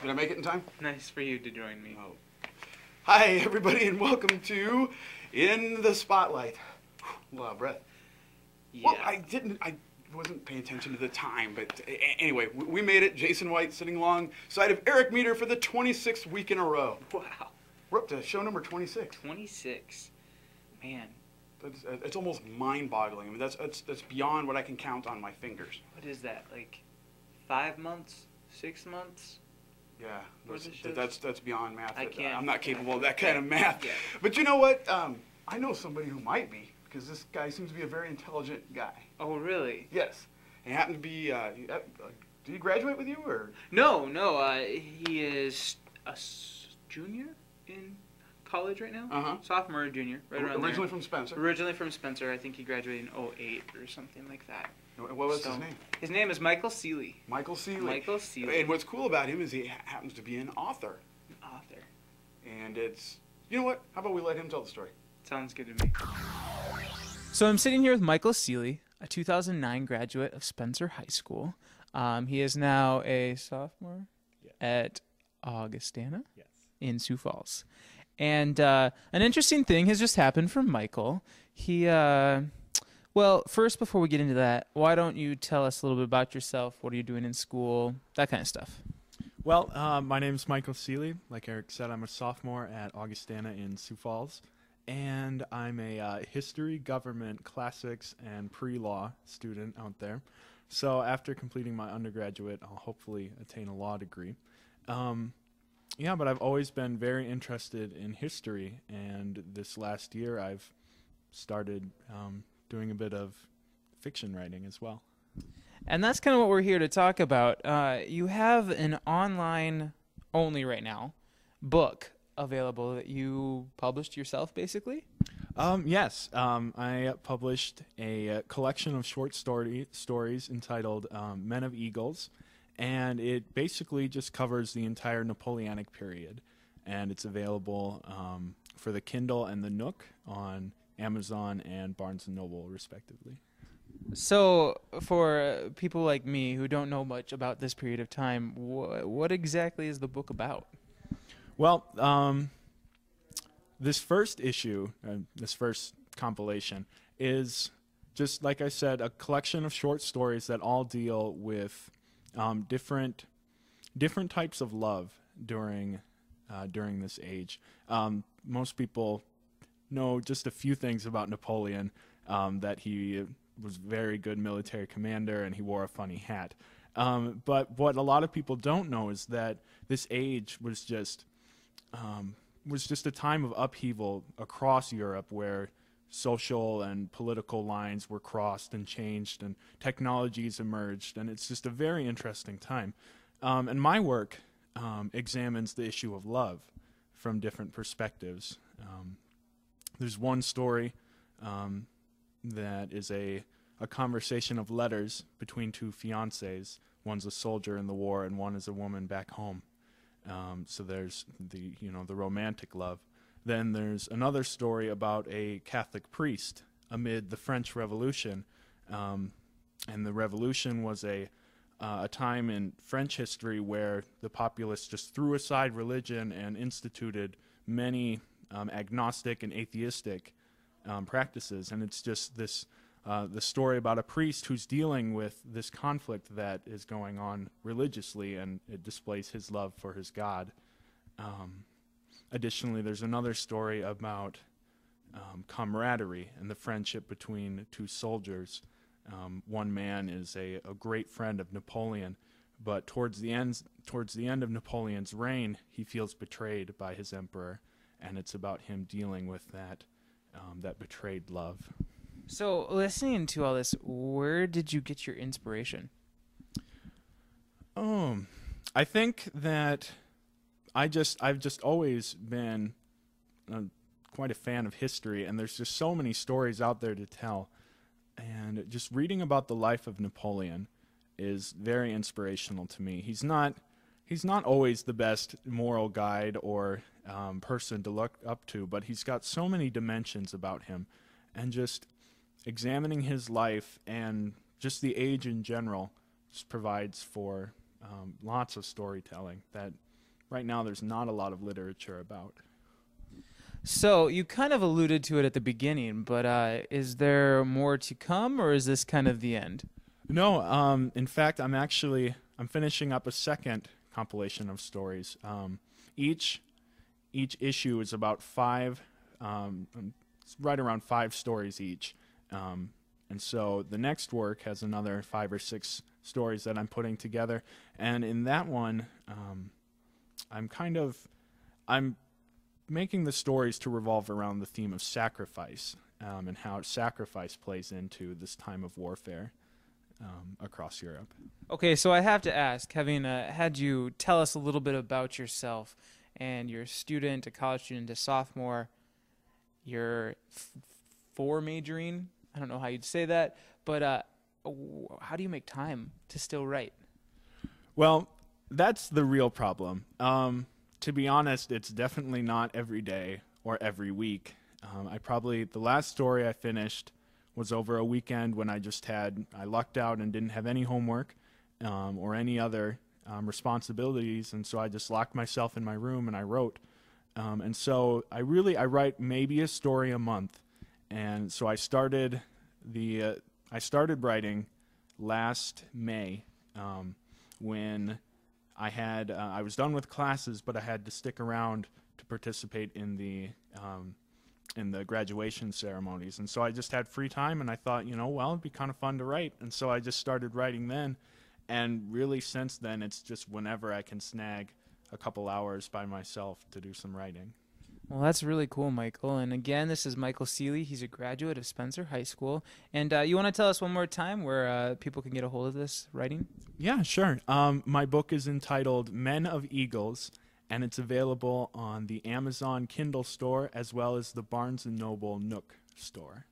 Did I make it in time? Nice for you to join me. Oh. Hi, everybody, and welcome to In the Spotlight. A lot of breath. Yeah. Well, I wasn't paying attention to the time, but anyway, we made it. Jason White sitting alongside of Eric Meter for the 26th week in a row. Wow. We're up to show number 26. 26. Man. It's almost mind-boggling. I mean, that's beyond what I can count on my fingers. What is that? Like 5 months? 6 months? Yeah, For the shows? that's beyond math. I can't. I'm not capable of that kind of math. Yeah. But you know what? I know somebody who might be, because this guy seems to be a very intelligent guy. Oh, really? Yes. He happened to be, did he graduate with you, or? No. He is a junior in college right now. Uh-huh. Sophomore or junior, right around there. Originally from Spencer. Originally from Spencer. I think he graduated in 2008 or something like that. What was his name? His name is Michael Seeley. Michael Seeley. Michael Seeley. And what's cool about him is he happens to be an author. Author. And it's, you know what? How about we let him tell the story? Sounds good to me. So I'm sitting here with Michael Seeley, a 2009 graduate of Spencer High School. He is now a sophomore at Augustana in Sioux Falls. And an interesting thing has just happened for Michael. Well, first, before we get into that, why don't you tell us a little bit about yourself? What are you doing in school? That kind of stuff. Well, my name's Michael Seeley. Like Eric said, I'm a sophomore at Augustana in Sioux Falls. And I'm a history, government, classics, and pre-law student out there. So after completing my undergraduate, I'll hopefully attain a law degree. But I've always been very interested in history. And this last year, I've started doing a bit of fiction writing as well. And that's kind of what we're here to talk about. You have an online only right now book available that you published yourself, basically? Yes. I published a collection of short stories entitled Men of Eagles, and it basically just covers the entire Napoleonic period. And it's available for the Kindle and the Nook on Amazon and Barnes & Noble, respectively. So, for people like me who don't know much about this period of time, what exactly is the book about? Well, this first issue, this first compilation, is just, like I said, a collection of short stories that all deal with different types of love during this age. Most people know just a few things about Napoleon, that he was a very good military commander and he wore a funny hat. But what a lot of people don't know is that this age was just a time of upheaval across Europe, where social and political lines were crossed and changed and technologies emerged, and it's just a very interesting time. And my work examines the issue of love from different perspectives. There's one story that is a conversation of letters between two fiancés. One's a soldier in the war and one is a woman back home. So there's the romantic love. Then there's another story about a Catholic priest amid the French Revolution. And the Revolution was a time in French history where the populace just threw aside religion and instituted many agnostic and atheistic practices. And it's just the story about a priest who's dealing with this conflict that is going on religiously, and it displays his love for his God. Additionally, there's another story about camaraderie and the friendship between two soldiers. One man is a great friend of Napoleon, but towards the end of Napoleon's reign, he feels betrayed by his emperor, and it's about him dealing with that betrayed love. So, listening to all this, where did you get your inspiration? I think that I've just always been quite a fan of history, and there's just so many stories out there to tell. And just reading about the life of Napoleon is very inspirational to me. He's not always the best moral guide or person to look up to, but he's got so many dimensions about him, and just examining his life and just the age in general just provides for lots of storytelling that right now there's not a lot of literature about. So you kind of alluded to it at the beginning, but is there more to come, or is this kind of the end? No, in fact, I'm finishing up a second compilation of stories. Each issue is about right around 5 stories each. And so the next work has another 5 or 6 stories that I'm putting together. And in that one, I'm making the stories to revolve around the theme of sacrifice, and how sacrifice plays into this time of warfare across Europe. Okay, so I have to ask, having had you tell us a little bit about yourself, and you're a college student, a sophomore, you're 4 majoring, I don't know how you'd say that, but how do you make time to still write? Well, that's the real problem. To be honest, it's definitely not every day or every week. The last story I finished was over a weekend when I lucked out and didn't have any homework or any other responsibilities, and so I just locked myself in my room and I wrote. And so I write maybe a story a month. And so I started writing last May, when I was done with classes, but I had to stick around to participate in the graduation ceremonies. And so I just had free time, and I thought, well, it'd be kind of fun to write. And so I just started writing then. And really since then, it's just whenever I can snag a couple hours by myself to do some writing. Well, that's really cool, Michael. And again, this is Michael Seeley. He's a graduate of Spencer High School. And you want to tell us one more time where people can get a hold of this writing? Yeah, sure. My book is entitled Men of Eagles, and it's available on the Amazon Kindle store as well as the Barnes & Noble Nook store.